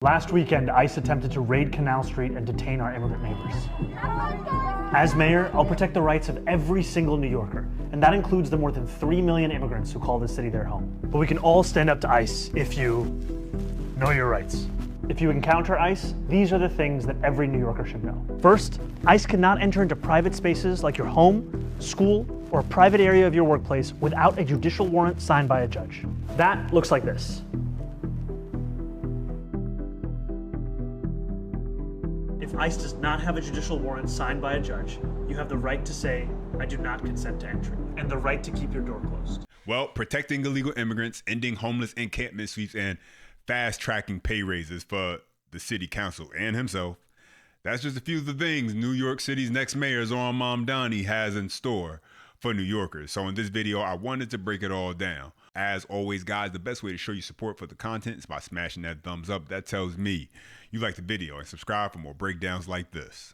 Last weekend, ICE attempted to raid Canal Street and detain our immigrant neighbors. As mayor, I'll protect the rights of every single New Yorker, and that includes the more than 3 million immigrants who call this city their home. But we can all stand up to ICE if you know your rights. If you encounter ICE, these are the things that every New Yorker should know. First, ICE cannot enter into private spaces like your home, school, or a private area of your workplace without a judicial warrant signed by a judge. That looks like this. If ICE does not have a judicial warrant signed by a judge, you have the right to say, "I do not consent to entry," and the right to keep your door closed. Well, protecting illegal immigrants, ending homeless encampment sweeps, and fast-tracking pay raises for the city council and himself. That's just a few of the things New York City's next mayor, Zohran Mamdani, has in store for New Yorkers. So in this video, I wanted to break it all down. As always, guys, the best way to show you support for the content is by smashing that thumbs up. That tells me you like the video, and subscribe for more breakdowns like this.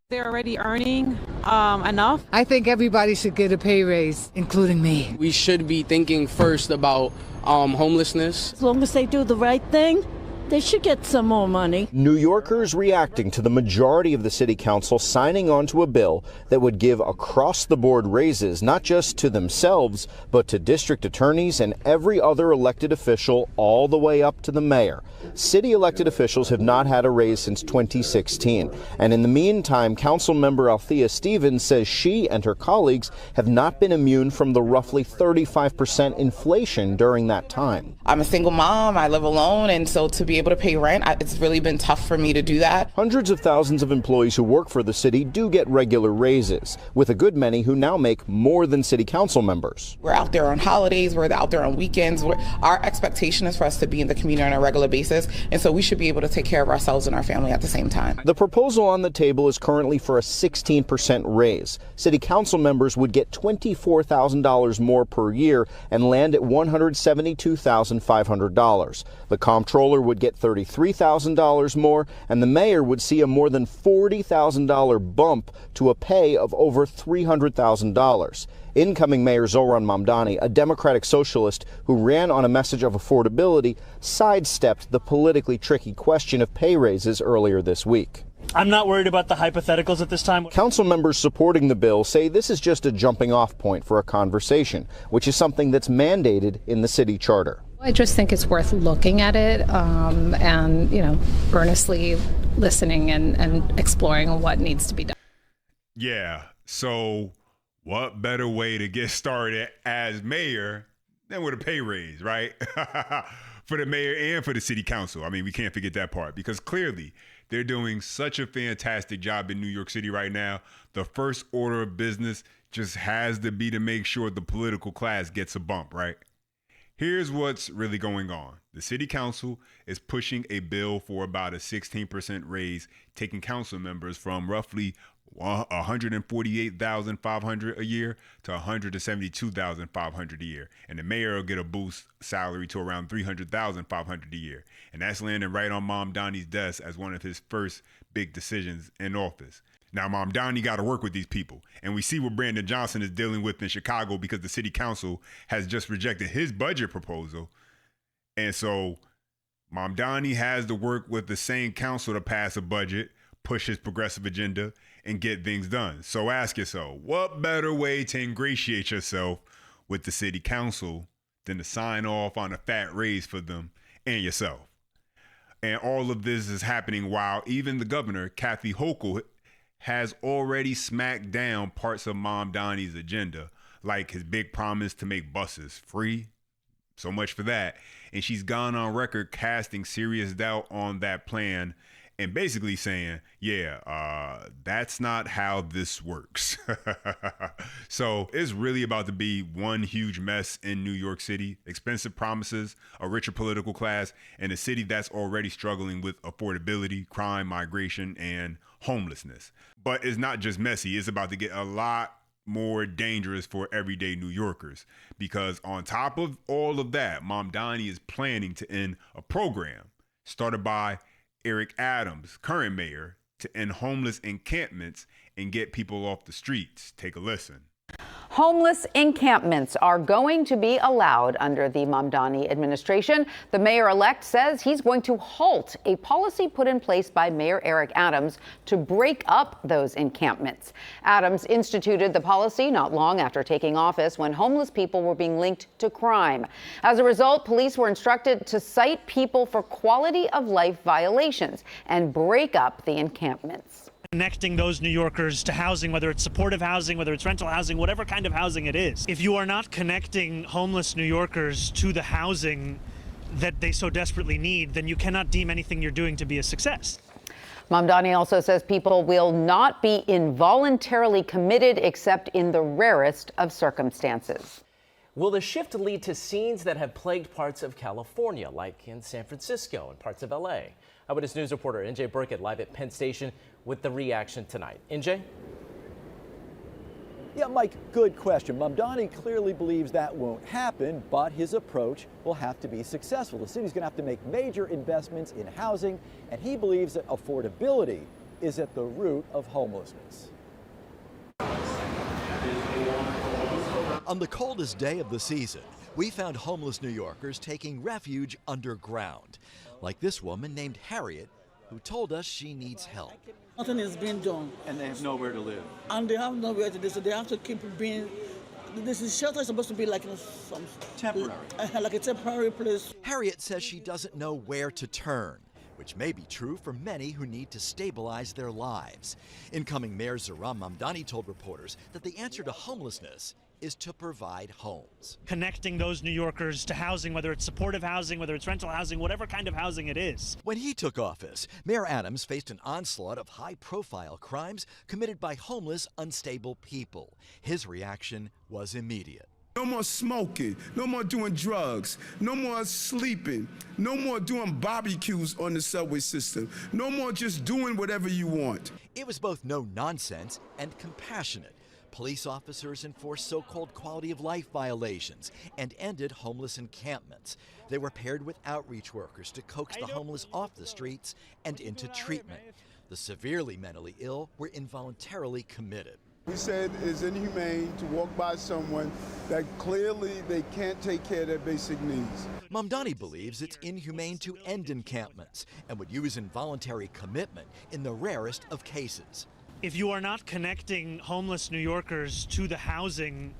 They're already earning enough. I think everybody should get a pay raise, including me. We should be thinking first about homelessness. As long as they do the right thing, they should get some more money. New Yorkers reacting to the majority of the city council signing on to a bill that would give across-the-board raises, not just to themselves, but to district attorneys and every other elected official all the way up to the mayor. City elected officials have not had a raise since 2016. And in the meantime, council member Althea Stevens says she and her colleagues have not been immune from the roughly 35% inflation during that time. I'm a single mom, I live alone, and so to be able to pay rent, it's really been tough for me to do that. Hundreds of thousands of employees who work for the city do get regular raises, with a good many who now make more than city council members. We're out there on holidays, we're out there on weekends. Our expectation is for us to be in the community on a regular basis, and so we should be able to take care of ourselves and our family at the same time. The proposal on the table is currently for a 16% raise. City council members would get $24,000 more per year and land at $172,500. The comptroller would get $33,000 more, and the mayor would see a more than $40,000 bump to a pay of over $300,000. Incoming Mayor Zohran Mamdani, a Democratic socialist who ran on a message of affordability, sidestepped the politically tricky question of pay raises earlier this week. I'm not worried about the hypotheticals at this time. Council members supporting the bill say this is just a jumping-off point for a conversation, which is something that's mandated in the city charter. I just think it's worth looking at it and, earnestly listening and exploring what needs to be done. Yeah, so what better way to get started as mayor than with a pay raise, right? For the mayor and for the city council. I mean, we can't forget that part, because clearly they're doing such a fantastic job in New York City right now. The first order of business just has to be to make sure the political class gets a bump, right? Here's what's really going on. The city council is pushing a bill for about a 16% raise, taking council members from roughly $148,500 a year to $172,500 a year. And the mayor will get a boost salary to around $300,500 a year. And that's landing right on Mamdani's desk as one of his first big decisions in office. Now, Mamdani got to work with these people. And we see what Brandon Johnson is dealing with in Chicago because the city council has just rejected his budget proposal. And so Mamdani has to work with the same council to pass a budget, push his progressive agenda, and get things done. So ask yourself, what better way to ingratiate yourself with the city council than to sign off on a fat raise for them and yourself? And all of this is happening while even the governor, Kathy Hochul, has already smacked down parts of Mamdani's agenda, like his big promise to make buses free. So much for that. And she's gone on record casting serious doubt on that plan and basically saying, that's not how this works. So it's really about to be one huge mess in New York City. Expensive promises, a richer political class, and a city that's already struggling with affordability, crime, migration, and homelessness. But it's not just messy. It's about to get a lot more dangerous for everyday New Yorkers, because on top of all of that, Mamdani is planning to end a program started by Eric Adams, current mayor, to end homeless encampments and get people off the streets. Take a listen. Homeless encampments are going to be allowed under the Mamdani administration. The mayor-elect says he's going to halt a policy put in place by Mayor Eric Adams to break up those encampments. Adams instituted the policy not long after taking office when homeless people were being linked to crime. As a result, police were instructed to cite people for quality of life violations and break up the encampments. Connecting those New Yorkers to housing, whether it's supportive housing, whether it's rental housing, whatever kind of housing it is. If you are not connecting homeless New Yorkers to the housing that they so desperately need, then you cannot deem anything you're doing to be a success. Mamdani also says people will not be involuntarily committed except in the rarest of circumstances. Will the shift lead to scenes that have plagued parts of California, like in San Francisco and parts of LA? Eyewitness News reporter NJ Burkett live at Penn Station with the reaction tonight. NJ? Yeah, Mike, good question. Mamdani clearly believes that won't happen, but his approach will have to be successful. The city's going to have to make major investments in housing, and he believes that affordability is at the root of homelessness. On the coldest day of the season, we found homeless New Yorkers taking refuge underground, like this woman named Harriet, who told us she needs help. Nothing is being done. And they have nowhere to live. And they have nowhere to live, so they have to keep being. This shelter is supposed to be like some temporary, like a temporary place. Harriet says she doesn't know where to turn, which may be true for many who need to stabilize their lives. Incoming Mayor Zohran Mamdani told reporters that the answer to homelessness is to provide homes. Connecting those New Yorkers to housing, whether it's supportive housing, whether it's rental housing, whatever kind of housing it is. When he took office, Mayor Adams faced an onslaught of high-profile crimes committed by homeless, unstable people. His reaction was immediate. No more smoking, no more doing drugs, no more sleeping, no more doing barbecues on the subway system, no more just doing whatever you want. It was both no nonsense and compassionate. Police officers enforced so-called quality of life violations and ended homeless encampments. They were paired with outreach workers to coax the homeless off the streets and into treatment. The severely mentally ill were involuntarily committed. We said it's inhumane to walk by someone that clearly they can't take care of their basic needs. Mamdani believes it's inhumane to end encampments and would use involuntary commitment in the rarest of cases. If you are not connecting homeless New Yorkers to the housing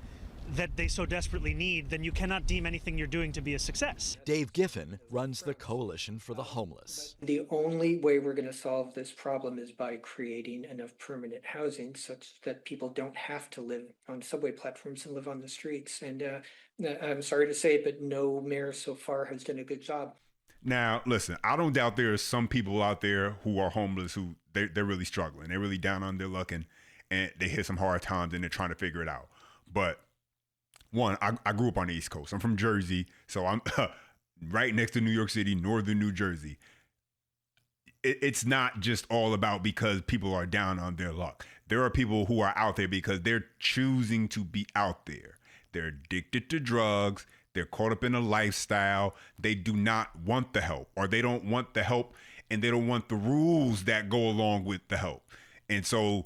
that they so desperately need, then you cannot deem anything you're doing to be a success. Dave Giffen runs the Coalition for the Homeless. The only way we're going to solve this problem is by creating enough permanent housing such that people don't have to live on subway platforms and live on the streets. And I'm sorry to say it, but no mayor so far has done a good job. Now, listen, I don't doubt there are some people out there who are homeless who they're really struggling. They're really down on their luck and they hit some hard times and they're trying to figure it out. But one, I grew up on the East Coast. I'm from Jersey, so I'm right next to New York City, northern New Jersey. It's not just all about because people are down on their luck. There are people who are out there because they're choosing to be out there. They're addicted to drugs. They're caught up in a lifestyle. They do not want the help, or they don't want the help and they don't want the rules that go along with the help. And so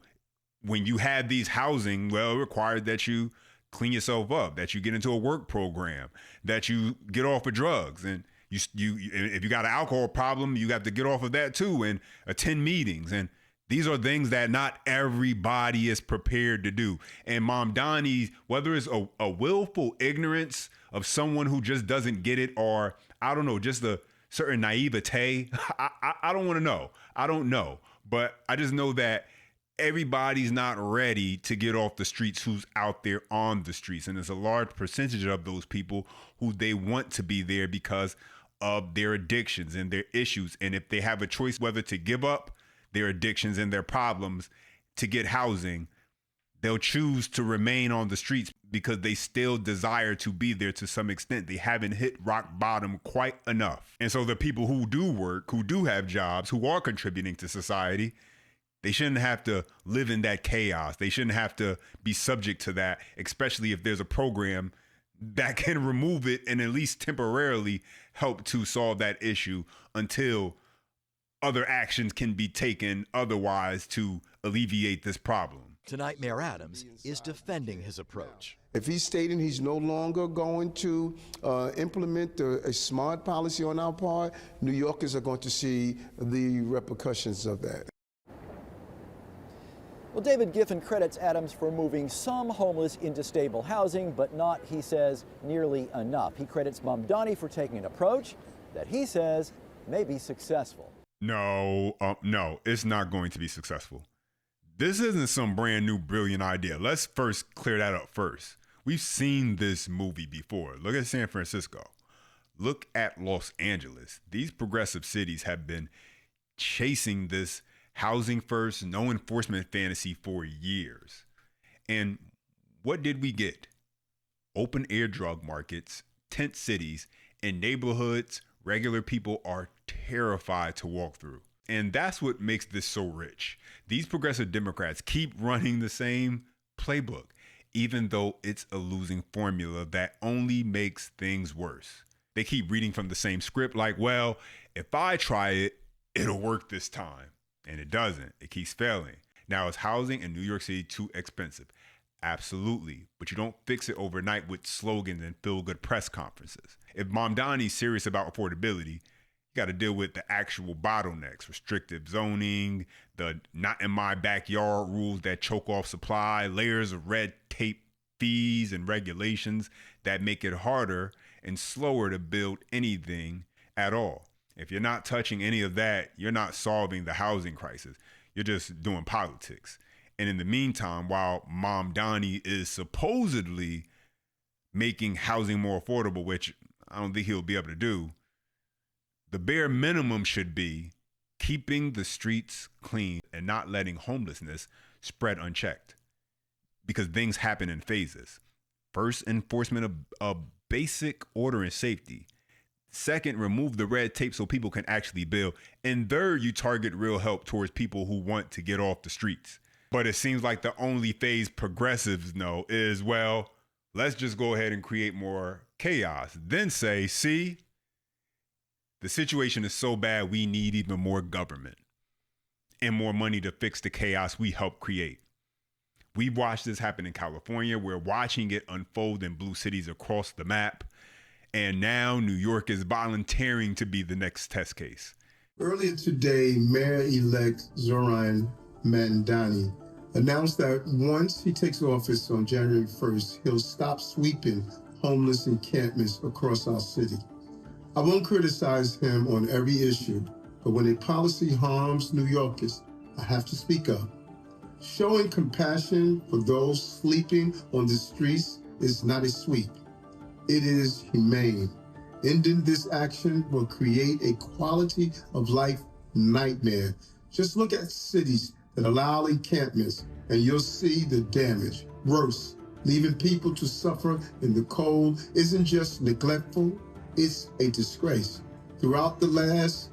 when you have these housing, well, it requires that you clean yourself up, that you get into a work program, that you get off of drugs. And you if you got an alcohol problem, you have to get off of that too and attend meetings. And these are things that not everybody is prepared to do. And Mamdani, whether it's a willful ignorance of someone who just doesn't get it, or I don't know, just a certain naivete, I don't want to know. I don't know. But I just know that everybody's not ready to get off the streets who's out there on the streets. And there's a large percentage of those people who they want to be there because of their addictions and their issues. And if they have a choice whether to give up their addictions and their problems to get housing, they'll choose to remain on the streets because they still desire to be there to some extent. They haven't hit rock bottom quite enough. And so the people who do work, who do have jobs, who are contributing to society, they shouldn't have to live in that chaos. They shouldn't have to be subject to that, especially if there's a program that can remove it and at least temporarily help to solve that issue until other actions can be taken otherwise to alleviate this problem. Tonight, Mayor Adams is defending his approach. If he's stating he's no longer going to implement a smart policy on our part, New Yorkers are going to see the repercussions of that. Well, David Giffen credits Adams for moving some homeless into stable housing, but not, he says, nearly enough. He credits Mamdani for taking an approach that he says may be successful. No, it's not going to be successful. This isn't some brand new brilliant idea. Let's first clear that up first. We've seen this movie before. Look at San Francisco. Look at Los Angeles. These progressive cities have been chasing this housing first, no enforcement fantasy for years. And what did we get? Open air drug markets, tent cities, and neighborhoods regular people are terrified to walk through. And that's what makes this so rich. These progressive Democrats keep running the same playbook, even though it's a losing formula that only makes things worse. They keep reading from the same script like, well, if I try it, it'll work this time. And it doesn't. It keeps failing. Now, is housing in New York City too expensive? Absolutely. But you don't fix it overnight with slogans and feel-good press conferences. If Mamdani's serious about affordability, you got to deal with the actual bottlenecks, restrictive zoning, the not in my backyard rules that choke off supply, layers of red tape, fees and regulations that make it harder and slower to build anything at all. If you're not touching any of that, you're not solving the housing crisis. You're just doing politics. And in the meantime, while Mamdani is supposedly making housing more affordable, which I don't think he'll be able to do, the bare minimum should be keeping the streets clean and not letting homelessness spread unchecked. Because things happen in phases. First, enforcement of basic order and safety. Second, remove the red tape so people can actually build. And third, you target real help towards people who want to get off the streets. But it seems like the only phase progressives know is, well, let's just go ahead and create more chaos. Then say, see, the situation is so bad we need even more government and more money to fix the chaos we helped create. We've watched this happen in California. We're watching it unfold in blue cities across the map. And now New York is volunteering to be the next test case. Earlier today, Mayor-elect Zohran Mandani announced that once he takes office on January 1st, he'll stop sweeping homeless encampments across our city. I won't criticize him on every issue, but when a policy harms New Yorkers, I have to speak up. Showing compassion for those sleeping on the streets is not a sweep. It is humane. Ending this action will create a quality of life nightmare. Just look at cities that allow encampments and you'll see the damage. Worse, leaving people to suffer in the cold isn't just neglectful, it's a disgrace. Throughout the last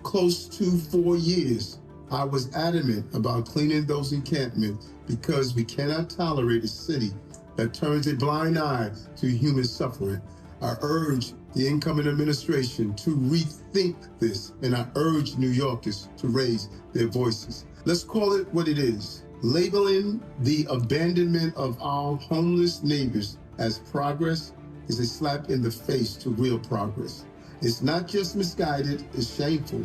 close to 4 years, I was adamant about cleaning those encampments because we cannot tolerate a city that turns a blind eye to human suffering. I urge the incoming administration to rethink this, and I urge New Yorkers to raise their voices. Let's call it what it is. Labeling the abandonment of our homeless neighbors as progress is a slap in the face to real progress. It's not just misguided, it's shameful,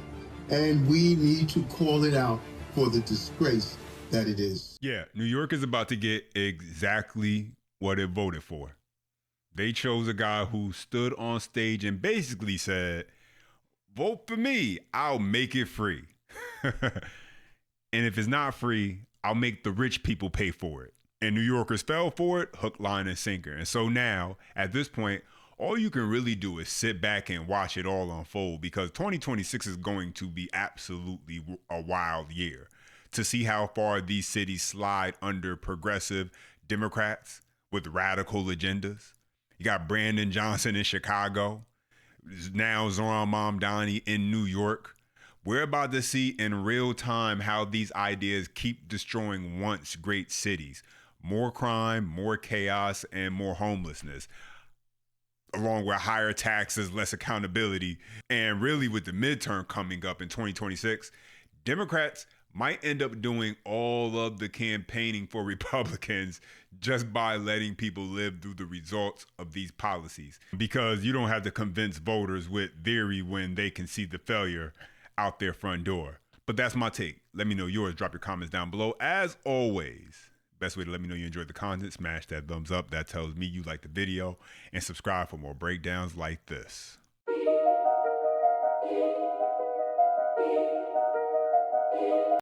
and we need to call it out for the disgrace that it is. Yeah, New York is about to get exactly what it voted for. They chose a guy who stood on stage and basically said, vote for me, I'll make it free. And if it's not free, I'll make the rich people pay for it. And New Yorkers fell for it, hook, line, and sinker. And so now, at this point, all you can really do is sit back and watch it all unfold, because 2026 is going to be absolutely a wild year to see how far these cities slide under progressive Democrats with radical agendas. You got Brandon Johnson in Chicago, now Zohran Mamdani in New York. We're about to see in real time how these ideas keep destroying once great cities. More crime, more chaos, and more homelessness, along with higher taxes, less accountability. And really, with the midterm coming up in 2026, Democrats might end up doing all of the campaigning for Republicans just by letting people live through the results of these policies. Because you don't have to convince voters with theory when they can see the failure out their front door. But that's my take. Let me know yours. Drop your comments down below. As always, best way to let me know you enjoyed the content, smash that thumbs up. That tells me you like the video. And subscribe for more breakdowns like this.